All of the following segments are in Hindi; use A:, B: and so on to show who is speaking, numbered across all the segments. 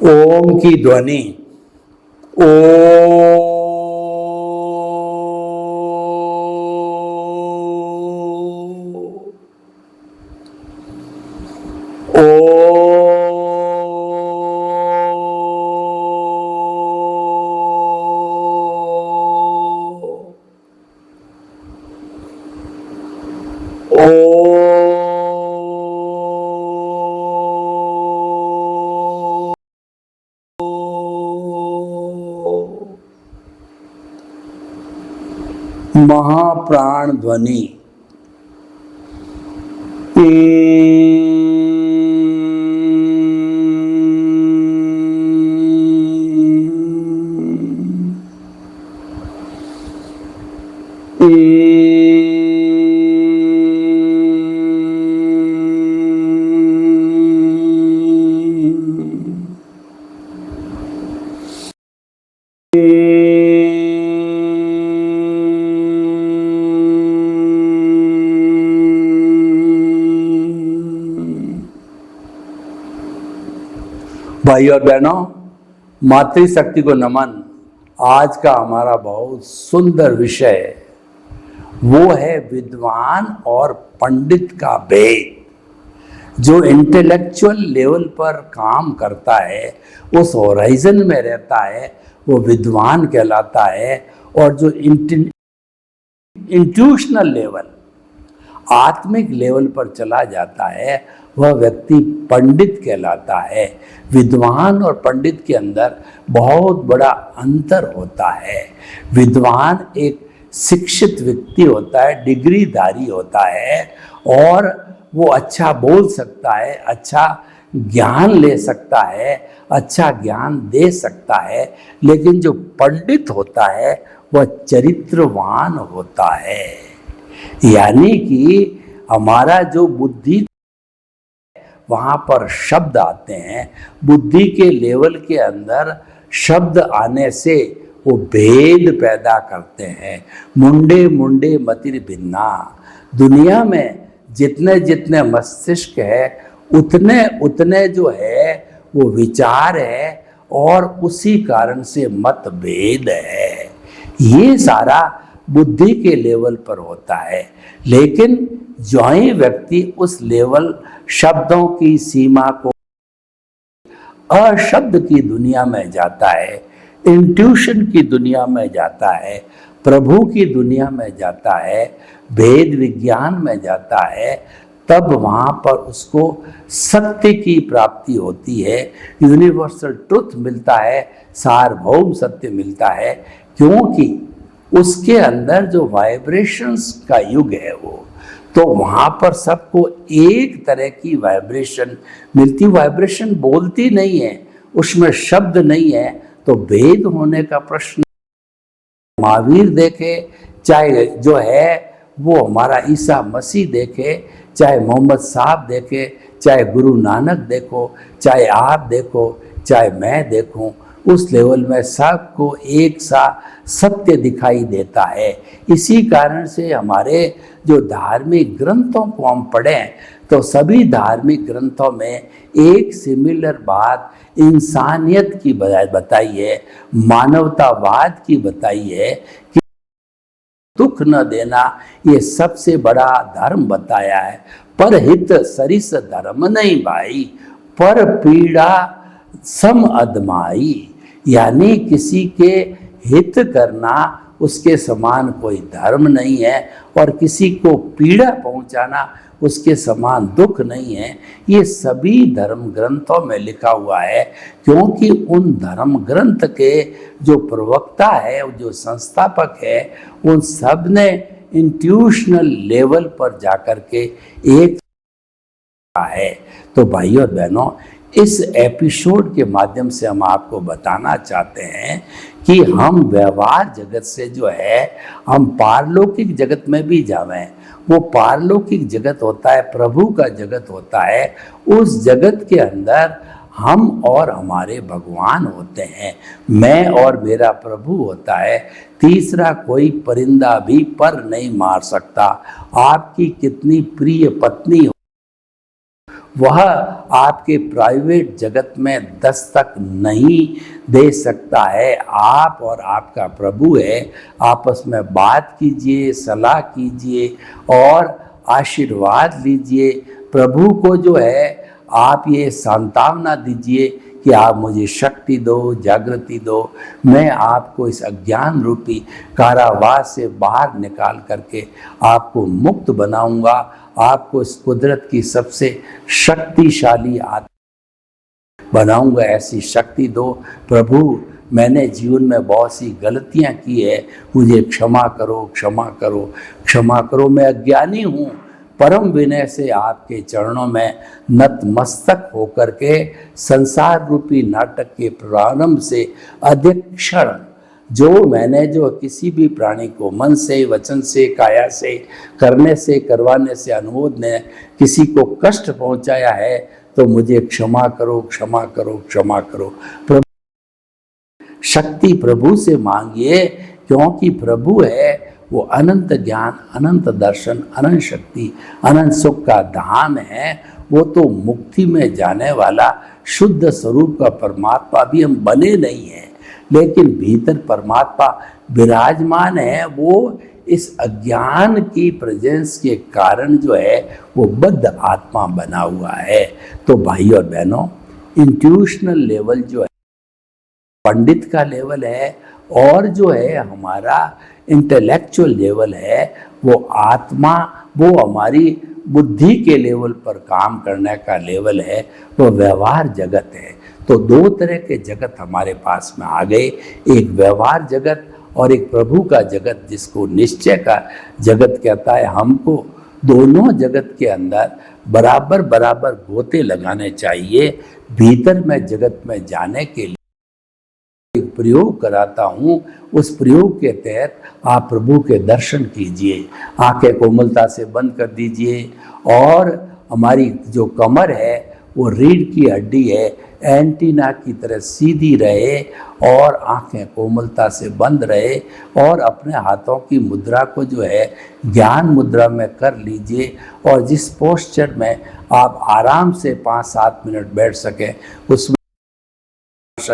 A: ओम की ध्वनि ओ महाप्राण ध्वनि भाई और बहनों, मातृशक्ति को नमन। आज का हमारा बहुत सुंदर विषय वो है विद्वान और पंडित का भेद। जो इंटेलेक्चुअल लेवल पर काम करता है, उस होराइजन में रहता है, वो विद्वान कहलाता है। और जो इंट्यूशनल लेवल, आत्मिक लेवल पर चला जाता है, वह व्यक्ति पंडित कहलाता है। विद्वान और पंडित के अंदर बहुत बड़ा अंतर होता है। विद्वान एक शिक्षित व्यक्ति होता है, डिग्रीधारी होता है, और वो अच्छा बोल सकता है, अच्छा ज्ञान ले सकता है, अच्छा ज्ञान दे सकता है। लेकिन जो पंडित होता है वह चरित्रवान होता है। यानी कि हमारा जो बुद्धि, वहाँ पर शब्द आते हैं। बुद्धि के लेवल के अंदर शब्द आने से वो भेद पैदा करते हैं। मुंडे मुंडे मतिर भिन्ना। दुनिया में जितने जितने मस्तिष्क है, उतने उतने जो है वो विचार है, और उसी कारण से मतभेद है। ये सारा बुद्धि के लेवल पर होता है। लेकिन जो ही व्यक्ति उस लेवल, शब्दों की सीमा को अशब्द की दुनिया में जाता है, इंट्यूशन की दुनिया में जाता है, प्रभु की दुनिया में जाता है, भेद विज्ञान में जाता है, तब वहाँ पर उसको सत्य की प्राप्ति होती है। यूनिवर्सल ट्रुथ मिलता है, सार्वभौम सत्य मिलता है। क्योंकि उसके अंदर जो वाइब्रेशंस का युग है वो, तो वहाँ पर सबको एक तरह की वाइब्रेशन मिलती। वाइब्रेशन बोलती नहीं है, उसमें शब्द नहीं है, तो भेद होने का प्रश्न। महावीर देखे, चाहे जो है वो हमारा ईसा मसीह देखे, चाहे मोहम्मद साहब देखे, चाहे गुरु नानक देखो, चाहे आप देखो, चाहे मैं देखूं, उस लेवल में सबको एक सा सत्य दिखाई देता है। इसी कारण से हमारे जो धार्मिक ग्रंथों को हम पढ़ें, तो सभी धार्मिक ग्रंथों में एक सिमिलर बात इंसानियत की बताई है, मानवतावाद की बताई है कि दुख न देना ये सबसे बड़ा धर्म बताया है। पर हित सरिस धर्म नहीं भाई, पर पीड़ा सम अदमाई। यानी किसी के हित करना उसके समान कोई धर्म नहीं है, और किसी को पीड़ा पहुंचाना उसके समान दुख नहीं है। ये सभी धर्म ग्रंथों में लिखा हुआ है। क्योंकि उन धर्म ग्रंथ के जो प्रवक्ता है, जो संस्थापक है, उन सब ने इंट्यूशनल लेवल पर जाकर के एक है। तो भाइयों और बहनों, इस एपिसोड के माध्यम से हम आपको बताना चाहते हैं कि हम व्यवहार जगत से जो है, हम पारलौकिक जगत में भी जावें। वो पारलौकिक जगत होता है, प्रभु का जगत होता है। उस जगत के अंदर हम और हमारे भगवान होते हैं, मैं और मेरा प्रभु होता है। तीसरा कोई परिंदा भी पर नहीं मार सकता। आपकी कितनी प्रिय पत्नी, वह आपके प्राइवेट जगत में दस्तक नहीं दे सकता है। आप और आपका प्रभु है, आपस में बात कीजिए, सलाह कीजिए और आशीर्वाद लीजिए। प्रभु को जो है आप ये सांत्वना दीजिए कि आप मुझे शक्ति दो, जागृति दो, मैं आपको इस अज्ञान रूपी कारावास से बाहर निकाल करके आपको मुक्त बनाऊंगा, आपको इस कुदरत की सबसे शक्तिशाली आत्मा बनाऊंगा, ऐसी शक्ति दो। प्रभु, मैंने जीवन में बहुत सी गलतियां की है, मुझे क्षमा करो, क्षमा करो, क्षमा करो। मैं अज्ञानी हूँ। परम विनय से आपके चरणों में नतमस्तक होकर के संसार रूपी नाटक के प्रारंभ से अधिक क्षण जो मैंने जो किसी भी प्राणी को मन से, वचन से, काया से, करने से, करवाने से, अनुमोद ने किसी को कष्ट पहुंचाया है, तो मुझे क्षमा करो, क्षमा करो, क्षमा करो। प्रभु शक्ति प्रभु से मांगिए, क्योंकि प्रभु है वो अनंत ज्ञान, अनंत दर्शन, अनंत शक्ति, अनंत सुख का धाम है। वो तो मुक्ति में जाने वाला शुद्ध स्वरूप का परमात्मा भी हम बने नहीं हैं, लेकिन भीतर परमात्मा विराजमान है। वो इस अज्ञान की प्रेजेंस के कारण जो है वो बद्ध आत्मा बना हुआ है। तो भाई और बहनों, इंट्यूशनल लेवल जो है पंडित का लेवल है, और जो है हमारा इंटेलेक्चुअल लेवल है वो आत्मा, वो हमारी बुद्धि के लेवल पर काम करने का लेवल है, वो व्यवहार जगत है। तो दो तरह के जगत हमारे पास में आ गए, एक व्यवहार जगत और एक प्रभु का जगत, जिसको निश्चय का जगत कहता है। हमको दोनों जगत के अंदर बराबर बराबर गोते लगाने चाहिए। भीतर में जगत में जाने के लिए एक प्रयोग कराता हूँ, उस प्रयोग के तहत आप प्रभु के दर्शन कीजिए। आंखें कोमलता से बंद कर दीजिए और हमारी जो कमर है वो रीढ़ की हड्डी है, एंटीना की तरह सीधी रहे और आंखें कोमलता से बंद रहे, और अपने हाथों की मुद्रा को जो है ज्ञान मुद्रा में कर लीजिए। और जिस पोस्चर में आप आराम से 5-7 मिनट बैठ सकें उसमें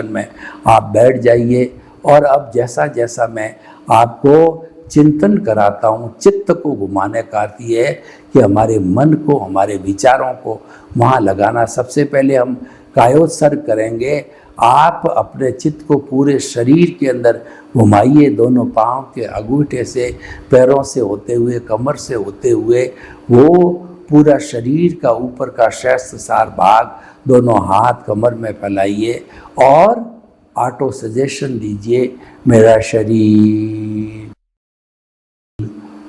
A: में आप बैठ जाइए। और अब जैसा जैसा मैं आपको चिंतन कराता हूँ, चित्त को घुमाने का अर्थ ये है कि हमारे मन को, हमारे विचारों को वहाँ लगाना। सबसे पहले हम कायोत्सर्ग करेंगे। आप अपने चित्त को पूरे शरीर के अंदर घुमाइए, दोनों पाँव के अंगूठे से, पैरों से होते हुए, कमर से होते हुए, वो पूरा शरीर का ऊपर का सहस्त्रसार भाग दोनों हाथ कमर में फैलाइए और ऑटो सजेशन दीजिए, मेरा शरीर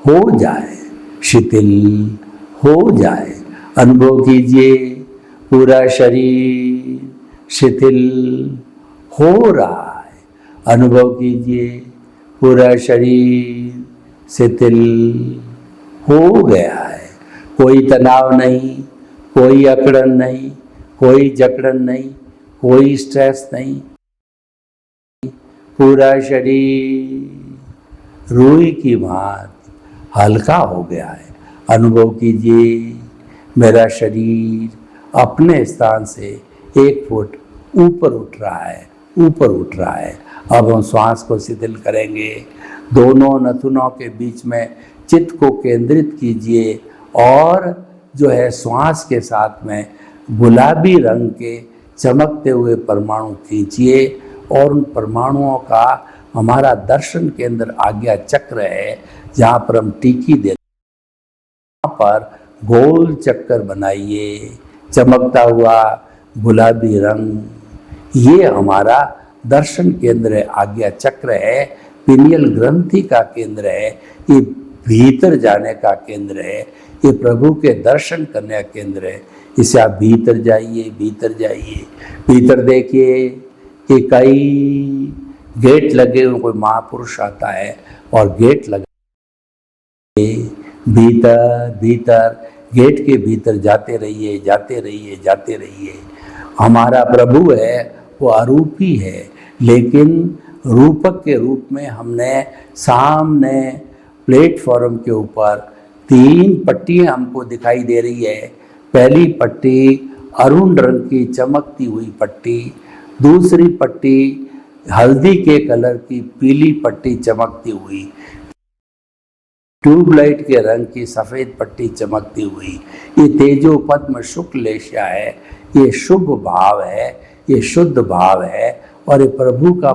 A: हो जाए शिथिल, हो जाए। अनुभव कीजिए पूरा शरीर शिथिल हो रहा है। अनुभव कीजिए पूरा शरीर शिथिल हो गया है। कोई तनाव नहीं, कोई अकड़न नहीं, कोई जकड़न नहीं, कोई स्ट्रेस नहीं। पूरा शरीर रूई की भांति हल्का हो गया है। अनुभव कीजिए मेरा शरीर अपने स्थान से 1 फुट ऊपर उठ रहा है, ऊपर उठ रहा है। अब हम श्वास को शिथिल करेंगे। दोनों नथुनों के बीच में चित्त को केंद्रित कीजिए और जो है श्वास के साथ में गुलाबी रंग के चमकते हुए परमाणु खींचिए, और उन परमाणुओं का हमारा दर्शन के अंदर आज्ञा चक्र है, जहाँ पर हम टीकी देते हैं, वहाँ पर गोल चक्कर बनाइए। चमकता हुआ गुलाबी रंग, ये हमारा दर्शन केंद्र है, आज्ञा चक्र है, पिनियल ग्रंथि का केंद्र है, ये भीतर जाने का केंद्र है, ये प्रभु के दर्शन करने का केंद्र है। इसे आप भीतर जाइए, भीतर जाइए, भीतर देखिए कि कई गेट लगे हुए, कोई महापुरुष आता है और गेट लगे, भीतर भीतर गेट के भीतर जाते रहिए, जाते रहिए, जाते रहिए। हमारा प्रभु है वो अरूपी है, लेकिन रूपक के रूप में हमने सामने प्लेटफॉर्म के ऊपर 3 पट्टियाँ हमको दिखाई दे रही है। पहली पट्टी अरुण रंग की चमकती हुई पट्टी, दूसरी पट्टी हल्दी के कलर की पीली पट्टी चमकती हुई, ट्यूबलाइट के रंग की सफेद पट्टी चमकती हुई। ये तेजो पद्म शुक्ल लेशा है, ये शुभ भाव है, ये शुद्ध भाव है और ये प्रभु का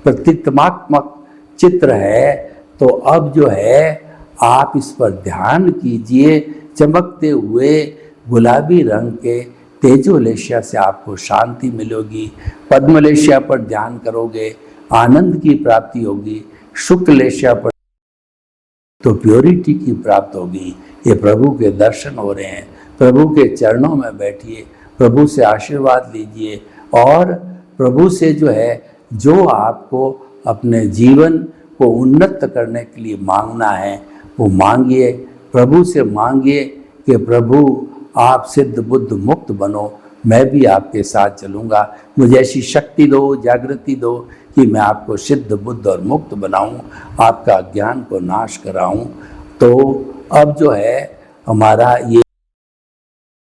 A: प्रतीकात्मक चित्र है। तो अब जो है आप इस पर ध्यान कीजिए, चमकते हुए गुलाबी रंग के तेजोलेशिया से आपको शांति मिलेगी। पद्मलेशिया पर ध्यान करोगे आनंद की प्राप्ति होगी, शुक्लेशिया पर तो प्योरिटी की प्राप्त होगी। ये प्रभु के दर्शन हो रहे हैं, प्रभु के चरणों में बैठिए, प्रभु से आशीर्वाद लीजिए और प्रभु से जो है जो आपको अपने जीवन को उन्नत करने के लिए मांगना है वो मांगिए। प्रभु से मांगिए कि प्रभु आप सिद्ध बुद्ध मुक्त बनो, मैं भी आपके साथ चलूँगा, मुझे ऐसी शक्ति दो, जागृति दो कि मैं आपको सिद्ध बुद्ध और मुक्त बनाऊं, आपका अज्ञान को नाश कराऊं। तो अब जो है हमारा ये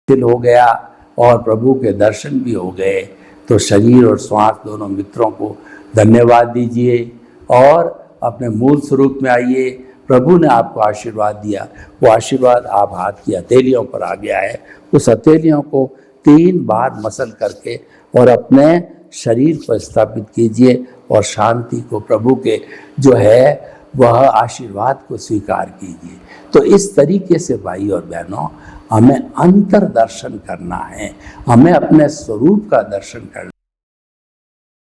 A: दिल हो गया और प्रभु के दर्शन भी हो गए। तो शरीर और श्वास दोनों मित्रों को धन्यवाद दीजिए और अपने मूल स्वरूप में आइए। प्रभु ने आपको आशीर्वाद दिया, वो आशीर्वाद आप हाथ की हथेलियों पर आ गया है। उस हथेलियों को 3 बार मसल करके और अपने शरीर पर स्थापित कीजिए और शांति को, प्रभु के जो है वह आशीर्वाद को स्वीकार कीजिए। तो इस तरीके से भाई और बहनों हमें अंतर दर्शन करना है, हमें अपने स्वरूप का दर्शन करना।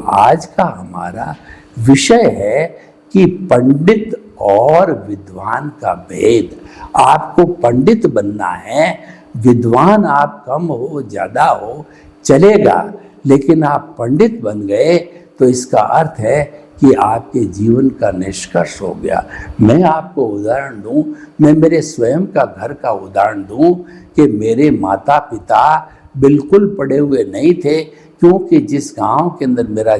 A: आज का हमारा विषय है कि पंडित और विद्वान का भेद। आपको पंडित बनना है, विद्वान आप कम हो ज़्यादा हो चलेगा, लेकिन आप पंडित बन गए तो इसका अर्थ है कि आपके जीवन का निष्कर्ष हो गया। मैं आपको उदाहरण दूं, मैं मेरे स्वयं का घर का उदाहरण दूं कि मेरे माता पिता बिल्कुल पढ़े हुए नहीं थे, क्योंकि जिस गांव के अंदर मेरा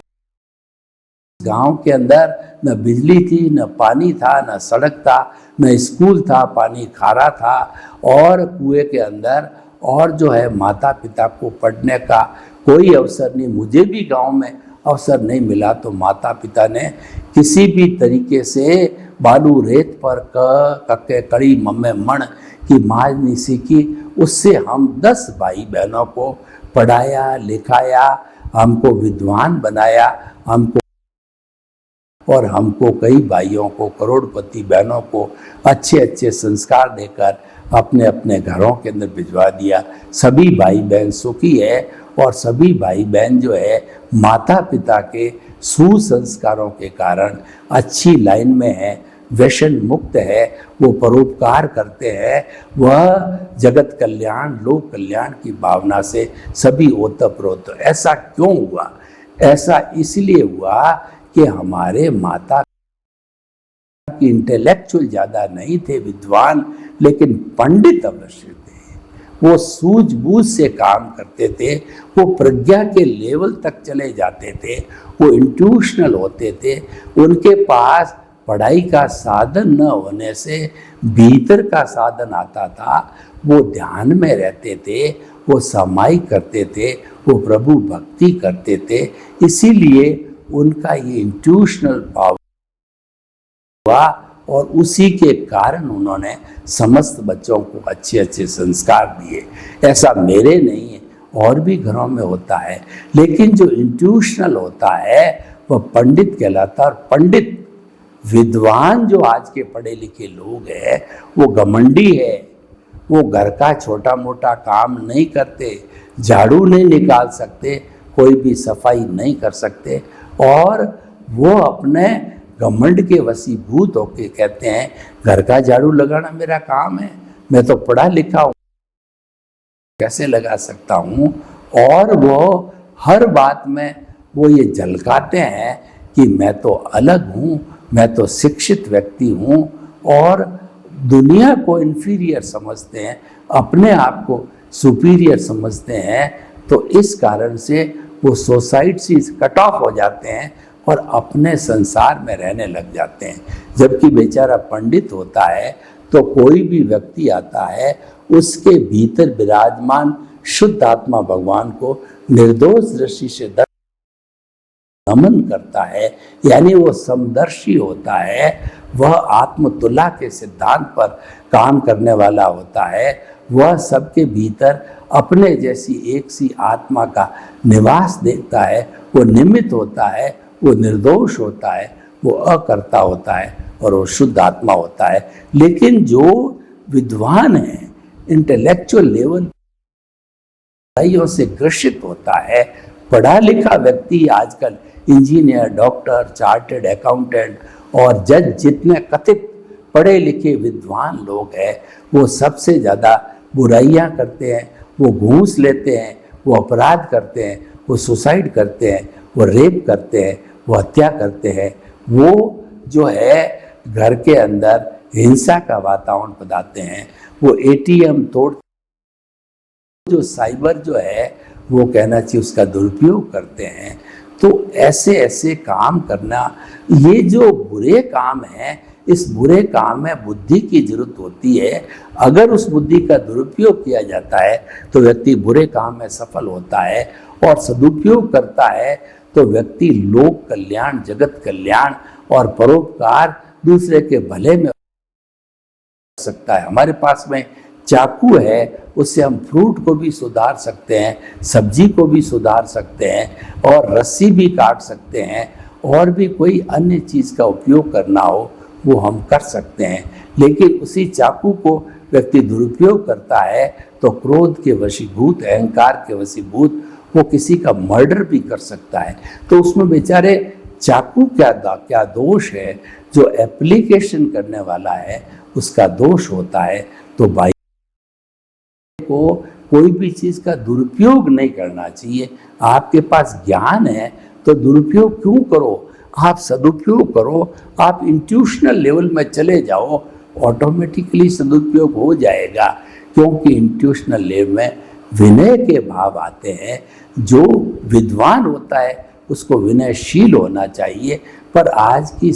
A: गांव के अंदर न बिजली थी, न पानी था, न सड़क था, न स्कूल था, पानी खारा था और कुएं के अंदर, और जो है माता पिता को पढ़ने का कोई अवसर नहीं। मुझे भी गांव में अवसर नहीं मिला तो माता पिता ने किसी भी तरीके से बालू रेत पर कक्के कड़ी मम्मे मण की माज नहीं सीखी। उससे हम 10 भाई बहनों को पढ़ाया लिखाया, हमको विद्वान बनाया, हमको कई भाइयों को, करोड़पति बहनों को अच्छे अच्छे संस्कार देकर अपने अपने घरों के अंदर भिजवा दिया। सभी भाई बहन सुखी है और सभी भाई बहन जो है माता पिता के सुसंस्कारों के कारण अच्छी लाइन में है, व्यसन मुक्त है, वो परोपकार करते हैं, वह जगत कल्याण लोक कल्याण की भावना से सभी ओतप्रोत। ऐसा क्यों हुआ? ऐसा इसलिए हुआ कि हमारे माता की इंटेलेक्चुअल ज़्यादा नहीं थे विद्वान, लेकिन पंडित अवश्य थे। वो सूझबूझ से काम करते थे, वो प्रज्ञा के लेवल तक चले जाते थे, वो इंट्यूशनल होते थे। उनके पास पढ़ाई का साधन न होने से भीतर का साधन आता था। वो ध्यान में रहते थे, वो समाई करते थे, वो प्रभु भक्ति करते थे। इसीलिए उनका ये इंट्यूशनल भाव हुआ और उसी के कारण उन्होंने समस्त बच्चों को अच्छे अच्छे संस्कार दिए। ऐसा मेरे नहीं है, और भी घरों में होता है, लेकिन जो इंट्यूशनल होता है वह पंडित कहलाता है। और पंडित विद्वान जो आज के पढ़े लिखे लोग हैं वो घमंडी है, वो घर का छोटा मोटा काम नहीं करते, झाड़ू नहीं निकाल सकते, कोई भी सफाई नहीं कर सकते, और वो अपने घमंड के वशीभूत होके कहते हैं घर का झाड़ू लगाना मेरा काम है, मैं तो पढ़ा लिखा हूँ, कैसे लगा सकता हूँ। और वो हर बात में वो ये झलकाते हैं कि मैं तो अलग हूँ, मैं तो शिक्षित व्यक्ति हूँ, और दुनिया को इन्फीरियर समझते हैं, अपने आप को सुपीरियर समझते हैं। तो इस कारण से वो सोसाइटी से कट ऑफ हो जाते हैं और अपने संसार में रहने लग जाते हैं। जबकि बेचारा पंडित होता है तो कोई भी व्यक्ति आता है उसके भीतर विराजमान शुद्ध आत्मा भगवान को निर्दोष दृष्टि से नमन करता है, यानी वो समदर्शी होता है, वह आत्मतुला के सिद्धांत पर काम करने वाला होता है, वह सबके भीतर अपने जैसी एक सी आत्मा का निवास देखता है, वो निमित्त होता है, वो निर्दोष होता है, वो अकर्ता होता है और वो शुद्ध आत्मा होता है। लेकिन जो विद्वान है, इंटेलेक्चुअल लेवल से ग्रसित होता है, पढ़ा लिखा व्यक्ति, आजकल इंजीनियर, डॉक्टर, चार्टर्ड अकाउंटेंट और जज जितने कथित पढ़े लिखे विद्वान लोग हैं, वो सबसे ज़्यादा बुराइयां करते हैं, वो घूस लेते हैं, वो अपराध करते हैं, वो सुसाइड करते हैं, वो रेप करते हैं, वो हत्या करते हैं, वो जो है घर के अंदर हिंसा का वातावरण बनाते हैं, वो एटीएम तोड़, जो साइबर जो है वो कहना चाहिए उसका दुरुपयोग करते हैं। तो ऐसे ऐसे काम करना, ये जो बुरे काम हैं, इस बुरे काम में बुद्धि की जरूरत होती है। अगर उस बुद्धि का दुरुपयोग किया जाता है तो व्यक्ति बुरे काम में सफल होता है, और सदुपयोग करता है तो व्यक्ति लोक कल्याण, जगत कल्याण और परोपकार, दूसरे के भले में सकता है। हमारे पास में चाकू है, उससे हम फ्रूट को भी सुधार सकते हैं, सब्जी को भी सुधार सकते हैं, और रस्सी भी काट सकते हैं, और भी कोई अन्य चीज़ का उपयोग करना हो वो हम कर सकते हैं। लेकिन उसी चाकू को व्यक्ति दुरुपयोग करता है तो क्रोध के वशीभूत, अहंकार के वशीभूत वो किसी का मर्डर भी कर सकता है। तो उसमें बेचारे चाकू क्या दोष है, जो एप्लीकेशन करने वाला है उसका दोष होता है। तो भाई को कोई भी चीज़ का दुरुपयोग नहीं करना चाहिए। आपके पास ज्ञान है तो दुरुपयोग क्यों करो, आप सदुपयोग करो। आप इंट्यूशनल लेवल में चले जाओ, ऑटोमेटिकली सदुपयोग हो जाएगा, क्योंकि इंट्यूशनल लेवल में विनय के भाव आते हैं। जो विद्वान होता है उसको विनयशील होना चाहिए। पर आज की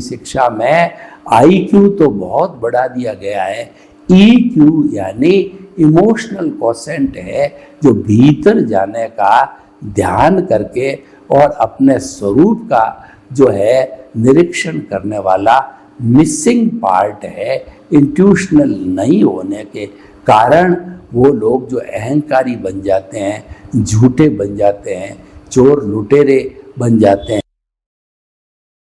A: शिक्षा में IQ तो बहुत बढ़ा दिया गया है। EQ यानी इमोशनल क्वोशेंट है, जो भीतर जाने का ध्यान करके और अपने स्वरूप का जो है निरीक्षण करने वाला मिसिंग पार्ट है। इंट्यूशनल नहीं होने के कारण वो लोग जो अहंकारी बन जाते हैं, झूठे बन जाते हैं, चोर लुटेरे बन जाते हैं,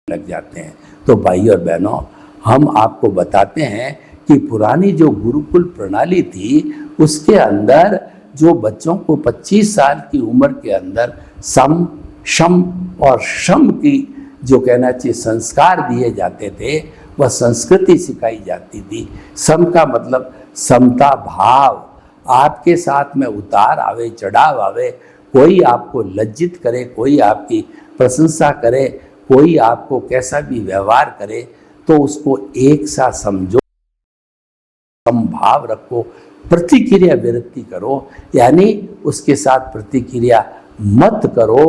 A: लग जाते हैं। तो भाई और बहनों, हम आपको बताते हैं कि पुरानी जो गुरुकुल प्रणाली थी उसके अंदर जो बच्चों को 25 साल की उम्र के अंदर सम, शम और शम की जो कहना चाहिए संस्कार दिए जाते थे, वह संस्कृति सिखाई जाती थी। सम का मतलब समता भाव, आपके साथ में उतार आवे, चढ़ाव आवे, कोई आपको लज्जित करे, कोई आपकी प्रशंसा करे, कोई आपको कैसा भी व्यवहार करे तो उसको एक सा समझो, समभाव रखो, प्रतिक्रिया विरक्ति करो, यानी उसके साथ प्रतिक्रिया मत करो,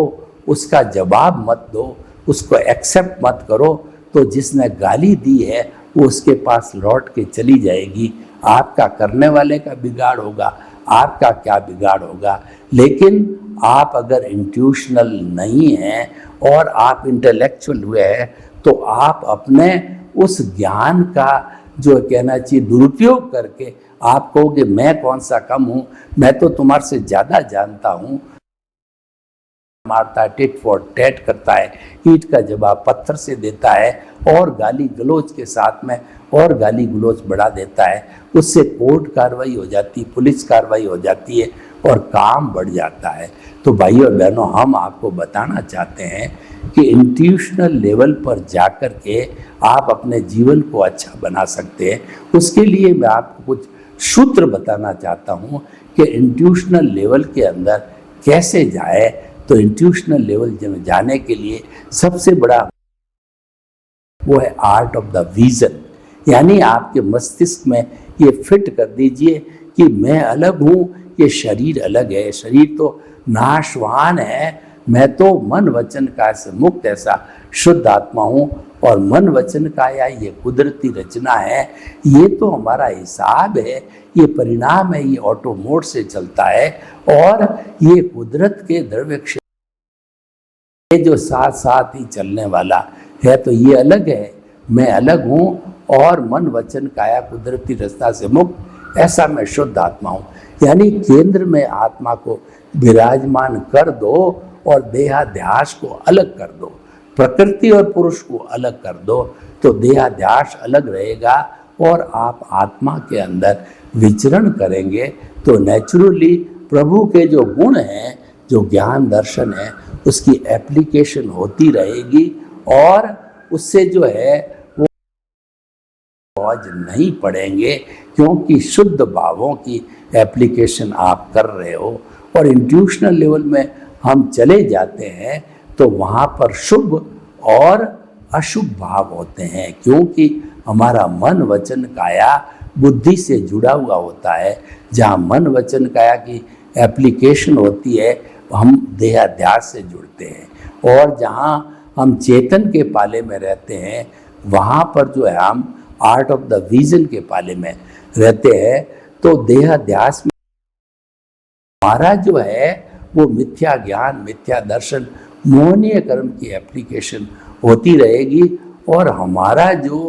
A: उसका जवाब मत दो, उसको एक्सेप्ट मत करो। तो जिसने गाली दी है वो उसके पास लौट के चली जाएगी। आपका करने वाले का बिगाड़ होगा, आपका क्या बिगाड़ होगा। लेकिन आप अगर इंट्यूशनल नहीं हैं और आप इंटेलेक्चुअल हुए हैं तो आप अपने उस ज्ञान का जो कहना चाहिए दुरुपयोग करके आप कहोगे मैं कौन सा कम हूँ, मैं तो तुम्हारे से ज़्यादा जानता हूँ। मारता है, टिट फॉर टैट करता है, ईंट का जवाब पत्थर से देता है, और गाली गलौज के साथ में और गाली गलौज बढ़ा देता है। उससे कोर्ट कार्रवाई हो जाती, पुलिस कार्रवाई हो जाती है और काम बढ़ जाता है। तो भाइयों और बहनों, हम आपको बताना चाहते हैं कि इंट्यूशनल लेवल पर जाकर के आप अपने जीवन को अच्छा बना सकते हैं। उसके लिए मैं आपको कुछ सूत्र बताना चाहता हूँ कि इंट्यूशनल लेवल के अंदर कैसे जाए। तो इंट्यूशनल लेवल में जाने के लिए सबसे बड़ा वो है आर्ट ऑफ द विजन, यानी आपके मस्तिष्क में ये फिट कर दीजिए कि मैं अलग हूँ, ये शरीर अलग है, शरीर तो नाशवान है, मैं तो मन वचन का से मुक्त ऐसा शुद्ध आत्मा हूँ, और मन वचन काया ये कुदरती रचना है, ये तो हमारा हिसाब है, ये परिणाम है, ये ऑटो मोड से चलता है। और ये कुदरत के द्रव्य क्षेत्र जो साथ साथ ही चलने वाला है, तो ये अलग है, मैं अलग हूँ और मन वचन काया कुदरती रचना से मुक्त, ऐसा मैं शुद्ध आत्मा हूँ। यानी केंद्र में आत्मा को विराजमान कर दो और देहाध्यास को अलग कर दो, प्रकृति और पुरुष को अलग कर दो, तो देहाध्यास अलग रहेगा और आप आत्मा के अंदर विचरण करेंगे। तो नेचुरली प्रभु के जो गुण हैं, जो ज्ञान दर्शन है, उसकी एप्लीकेशन होती रहेगी और उससे जो है वो बोझ नहीं पड़ेंगे, क्योंकि शुद्ध भावों की एप्लीकेशन आप कर रहे हो। और इंट्यूशनल लेवल में हम चले जाते हैं तो वहाँ पर शुभ और अशुभ भाव होते हैं, क्योंकि हमारा मन वचन काया बुद्धि से जुड़ा हुआ होता है। जहाँ मन वचन काया की एप्लीकेशन होती है, हम देहाध्यास से जुड़ते हैं। और जहाँ हम चेतन के पाले में रहते हैं, वहाँ पर जो है हम आर्ट ऑफ द विजन के पाले में रहते हैं। तो देहाध्यास में हमारा जो है वो मिथ्या ज्ञान, मिथ्या दर्शन, मोहनीय कर्म की एप्लीकेशन होती रहेगी और हमारा जो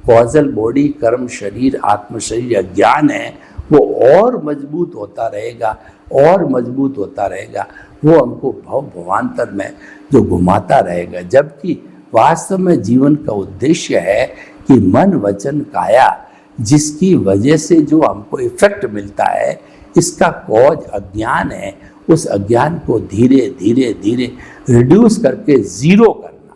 A: कॉजल बॉडी, कर्म शरीर, आत्म शरीर अज्ञान है, वो और मजबूत होता रहेगा और मजबूत होता रहेगा। वो हमको भव भवांतर में जो घुमाता रहेगा। जबकि वास्तव में जीवन का उद्देश्य है कि मन वचन काया, जिसकी वजह से जो हमको इफेक्ट मिलता है, इसका कॉज अज्ञान है। उस अज्ञान को धीरे धीरे धीरे रिड्यूस करके जीरो करना,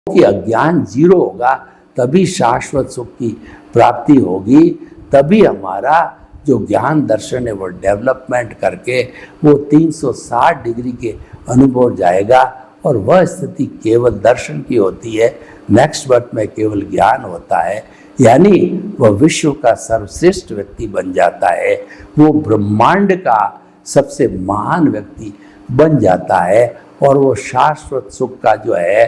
A: कि अज्ञान जीरो होगा तभी शाश्वत सुख की प्राप्ति होगी। तभी हमारा जो ज्ञान दर्शन है वो डेवलपमेंट करके वो 360 डिग्री के अनुभव जाएगा और वह स्थिति केवल दर्शन की होती है। नेक्स्ट बर्थ में केवल ज्ञान होता है, यानी वह विश्व का सर्वश्रेष्ठ व्यक्ति बन जाता है, वो ब्रह्मांड का सबसे महान व्यक्ति बन जाता है और वो शाश्वत सुख का जो है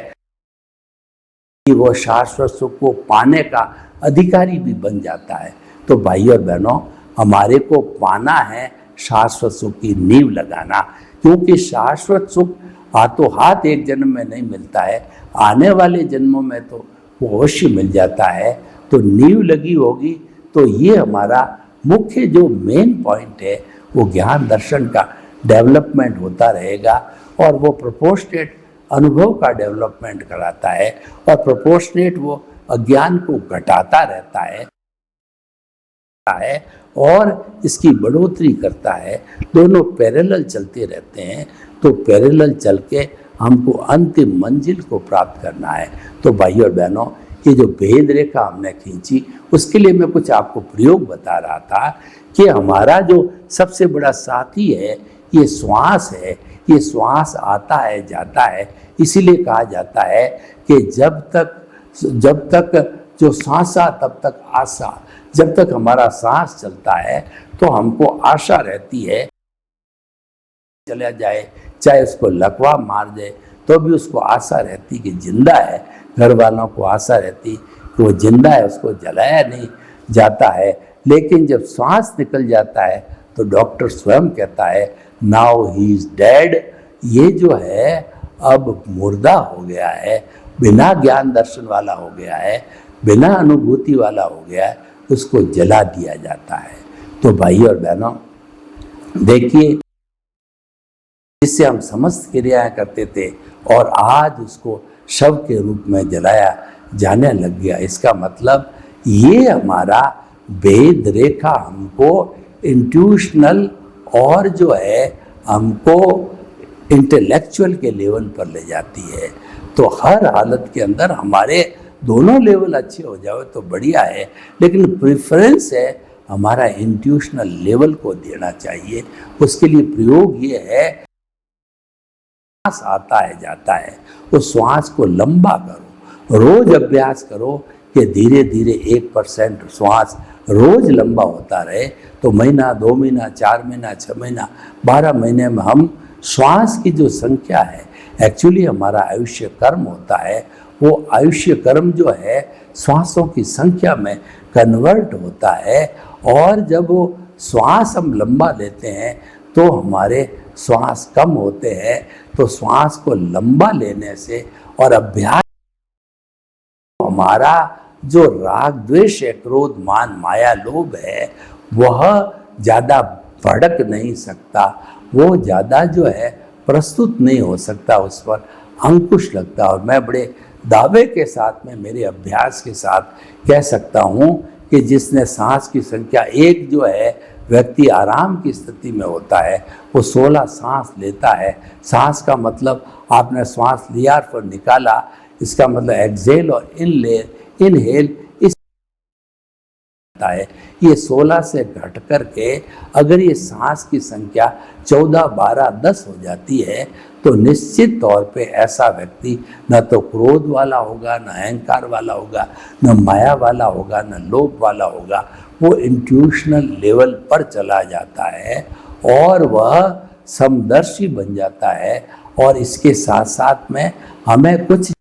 A: कि वो शाश्वत सुख को पाने का अधिकारी भी बन जाता है। तो भाई और बहनों, हमारे को पाना है शाश्वत सुख की नींव लगाना, क्योंकि शाश्वत सुख हाथों हाथ एक जन्म में नहीं मिलता है, आने वाले जन्मों में तो वो अवश्य मिल जाता है। तो नींव लगी होगी तो ये हमारा मुख्य जो मेन पॉइंट है वो ज्ञान दर्शन का डेवलपमेंट होता रहेगा और वो प्रोपोर्शनेट अनुभव का डेवलपमेंट कराता है और प्रोपोर्शनेट वो अज्ञान को घटाता रहता है और इसकी बढ़ोतरी करता है। दोनों पैरेलल चलते रहते हैं, तो पैरेलल चल के हमको अंतिम मंजिल को प्राप्त करना है। तो भाई और बहनों, ये जो भेद रेखा हमने खींची, उसके लिए मैं कुछ आपको प्रयोग बता रहा था कि हमारा जो सबसे बड़ा साथी है ये श्वास है। ये श्वास आता है जाता है, इसीलिए कहा जाता है कि जब तक जो सांसा तब तक आशा। जब तक हमारा सांस चलता है तो हमको आशा रहती है, चला जाए चाहे उसको लकवा मार दे तो भी उसको आशा रहती कि जिंदा है। घर वालों को आशा रहती कि वो जिंदा है, उसको जलाया नहीं जाता है। लेकिन जब सांस निकल जाता है तो डॉक्टर स्वयं कहता है नाउ ही इज डेड। ये जो है अब मुर्दा हो गया है, बिना ज्ञान दर्शन वाला हो गया है, बिना अनुभूति वाला हो गया है, उसको जला दिया जाता है। तो भाई और बहनों, देखिए, जिससे हम समस्त क्रियाएं करते थे और आज उसको शव के रूप में जलाया जाने लग गया। इसका मतलब ये हमारा भेद रेखा हमको इंट्यूशनल और जो है हमको इंटेलेक्चुअल के लेवल पर ले जाती है। तो हर हालत के अंदर हमारे दोनों लेवल अच्छे हो जाए तो बढ़िया है, लेकिन प्रेफरेंस है हमारा इंट्यूशनल लेवल को देना चाहिए। उसके लिए प्रयोग ये है, श्वास आता है जाता है, उस श्वास को लंबा करो, रोज अभ्यास करो कि धीरे धीरे 1% श्वास रोज लंबा होता रहे। तो महीना, 2 महीना, 4 महीना, 6 महीना, 12 महीने में हम श्वास की जो संख्या है, एक्चुअली हमारा आयुष्य कर्म होता है वो आयुष्य कर्म जो है श्वासों की संख्या में कन्वर्ट होता है। और जब वो श्वास हम लंबा लेते हैं तो हमारे श्वास कम होते हैं। तो श्वास को लंबा लेने से और अभ्यास, हमारा जो राग द्वेष है, क्रोध मान माया लोभ है, वह ज़्यादा भड़क नहीं सकता, वो ज़्यादा जो है प्रस्तुत नहीं हो सकता, उस पर अंकुश लगता। और मैं बड़े दावे के साथ में, मेरे अभ्यास के साथ कह सकता हूँ कि जिसने सांस की संख्या एक जो है, व्यक्ति आराम की स्थिति में होता है, वो 16 सांस लेता है। सांस का मतलब आपने श्वास लिया और फिर निकाला, इसका मतलब एक्सेल और इनहेल इस है। ये 16 से घट करके अगर ये सांस की संख्या 14, 12, 10 हो जाती है तो निश्चित तौर पे ऐसा व्यक्ति न तो क्रोध वाला होगा, न अहंकार वाला होगा, न माया वाला होगा, न लोभ वाला होगा। वो इंट्यूशनल लेवल पर चला जाता है और वह समदर्शी बन जाता है। और इसके साथ साथ में हमें कुछ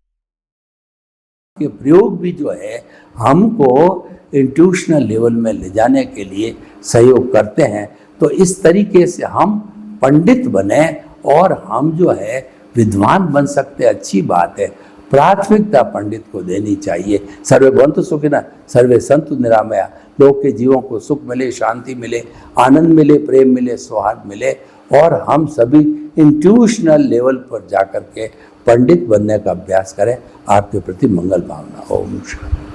A: के प्रयोग भी जो है हमको इंट्यूशनल लेवल में ले जाने के लिए सहयोग करते हैं। तो इस तरीके से हम पंडित बने और हम जो है विद्वान बन सकते, अच्छी बात है। प्राथमिकता पंडित को देनी चाहिए। सर्वे भवन्तु सुखिनः, सर्वे सन्तु निरामया। लोग के जीवों को सुख मिले, शांति मिले, आनंद मिले, प्रेम मिले, सौहार्द मिले और हम सभी इंट्यूशनल लेवल पर जाकर के पंडित बनने का अभ्यास करें। आपके प्रति मंगल भावना। ओम शांति।